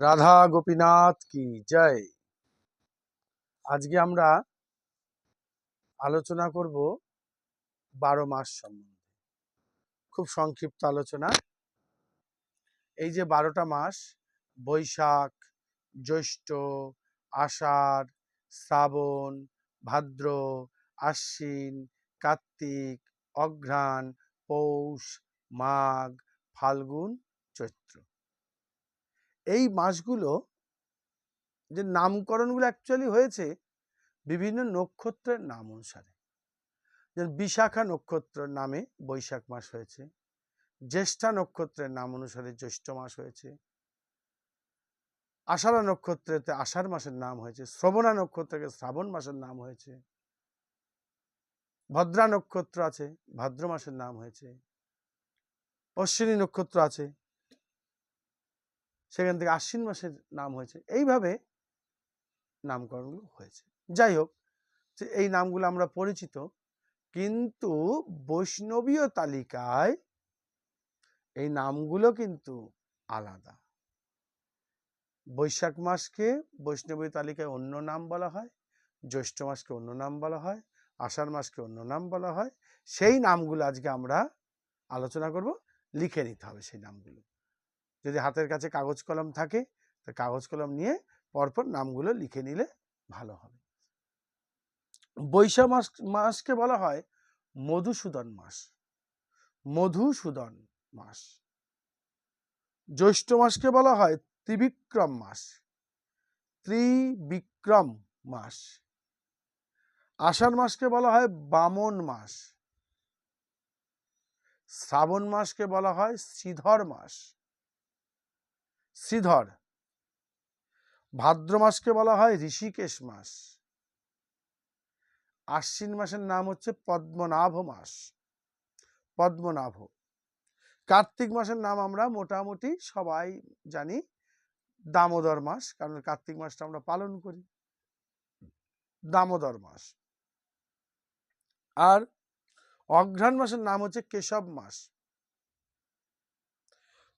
রাধা গোপীনাথ কি জয়। আজকে আমরা আলোচনা করব 12 মাস সম্বন্ধে। খুব সংক্ষিপ্ত আলোচনা। এই যে 12টা মাস, বৈশাখ, জ্যৈষ্ঠ, আষাঢ়, শ্রাবণ, ভাদ্র, আশ্বিন, কার্তিক, অঘ্রাণ, পৌষ, মাঘ, ফাল্গুন, চৈত্র, এই মাসগুলো যে নামকরণগুলো অ্যাকচুয়ালি হয়েছে বিভিন্ন নক্ষত্রের নাম অনুসারে। যেমন বিশাখা নক্ষত্রের নামে বৈশাখ মাস হয়েছে, জ্যেষ্ঠা নক্ষত্রের নাম অনুসারে জ্যৈষ্ঠ মাস হয়েছে, আষাঢ়া নক্ষত্রেতে আষাঢ় মাসের নাম হয়েছে, শ্রবণা নক্ষত্রকে শ্রাবণ মাসের নাম হয়েছে, ভদ্রা নক্ষত্র আছে, ভাদ্র মাসের নাম হয়েছে, অশ্বিনী নক্ষত্র আছে, সেখান থেকে আশ্বিন মাসের নাম হয়েছে। এইভাবে নামকরণগুলো হয়েছে। যাই হোক, এই নামগুলো আমরা পরিচিত, কিন্তু বৈষ্ণবীয় তালিকায় এই নামগুলো কিন্তু আলাদা। বৈশাখ মাসকে বৈষ্ণবী তালিকায় অন্য নাম বলা হয়, জ্যৈষ্ঠ মাসকে অন্য নাম বলা হয়, আষাঢ় মাসকে অন্য নাম বলা হয়। সেই নামগুলো আজকে আমরা আলোচনা করব। লিখে নিতে হবে সেই নামগুলো। যদি হাতের কাছে কাগজ কলম থাকে, তো কাগজ কলম নিয়ে পরপর নামগুলো লিখে নিলে ভালো হবে। বৈশাখ মাসকে বলা হয় মধুসূদন মাস। মধুসূদন মাস। জ্যৈষ্ঠ মাসকে বলা হয় ত্রিবিক্রম মাস। ত্রিবিক্রম মাস। আষাঢ় মাসকে বলা হয় বামন মাস। শ্রাবণ মাসকে বলা হয় শ্রীধর মাস। শ্রীধর। ভাদ্র মাসকে বলা হয় ঋষিকেশ মাস। আশ্বিন মাসের নাম হচ্ছে পদ্মনাভ মাস। পদ্মনাভ। কার্তিক মাসের নাম আমরা মোটামুটি সবাই জানি দামোদর মাস, কারণ কার্তিক মাসটা আমরা পালন করি। দামোদর মাস। আর অঘ্রাণ মাসের নাম হচ্ছে কেশব মাস।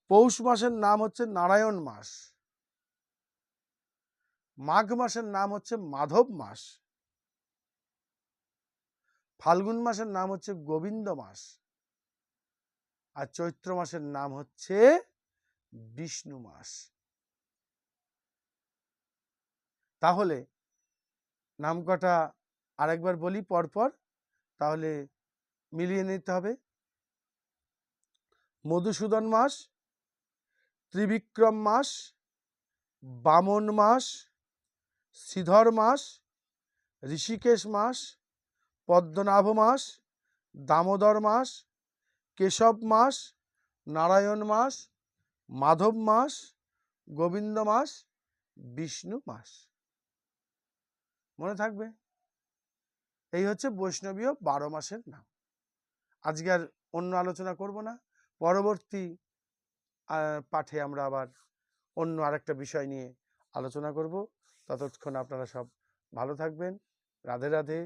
পৌষ মাসের নাম হচ্ছে নারায়ণ মাস। মাঘ মাসের নাম হচ্ছে মাধব মাস। ফাল্গুন মাসের নাম হচ্ছে গোবিন্দ মাস। আর চৈত্র মাসের নাম হচ্ছে বিষ্ণু মাস। তাহলে নাম কটা আরেকবার বলি পরপর, তাহলে মিলিয়ে নিতে হবে। মধুসূদন মাস, ত্রিবিক্রম মাস, বামন মাস, শ্রীধর মাস, ঋষিকেশ মাস, পদ্মনাভ মাস, দামোদর মাস, কেশব মাস, নারায়ণ মাস, মাধব মাস, গোবিন্দ মাস, বিষ্ণু মাস। মনে থাকবে? এই হচ্ছে বৈষ্ণবীয় 12 মাসের নাম। আজকে আর অন্য আলোচনা করব না। পরবর্তী পাঠে আমরা আবার অন্য আরেকটা বিষয় নিয়ে আলোচনা করব। ততক্ষণ আপনারা সব ভালো থাকবেন। রাধে রাধে।